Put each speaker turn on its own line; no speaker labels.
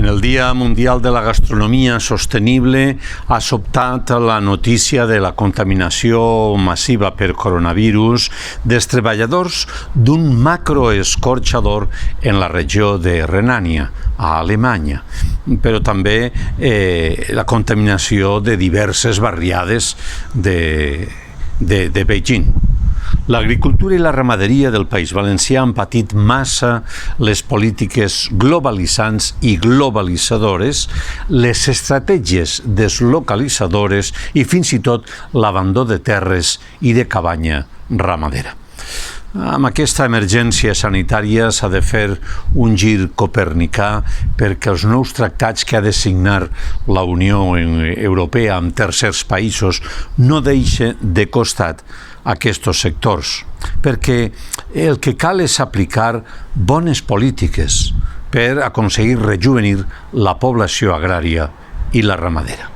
En el Dia Mundial de la Gastronomia Sostenible ha sobtat la notícia de la contaminació massiva per coronavirus dels treballadors d'un macroescorxador en la regió de Renània, a Alemanya, però també la contaminació de diverses barriades de Beijing. L'agricultura i la ramaderia del País Valencià han patit massa les polítiques globalitzants i globalitzadores, les estratègies deslocalitzadores i fins i tot l'abandó de terres i de cabanya ramadera. Amb aquesta emergència sanitària s'ha de fer un gir copernicà perquè els nous tractats que ha de signar la Unió Europea amb tercers països no deixen de costat aquests sectors, perquè el que cal és aplicar bones polítiques per aconseguir rejuvenir la població agrària i la ramadera.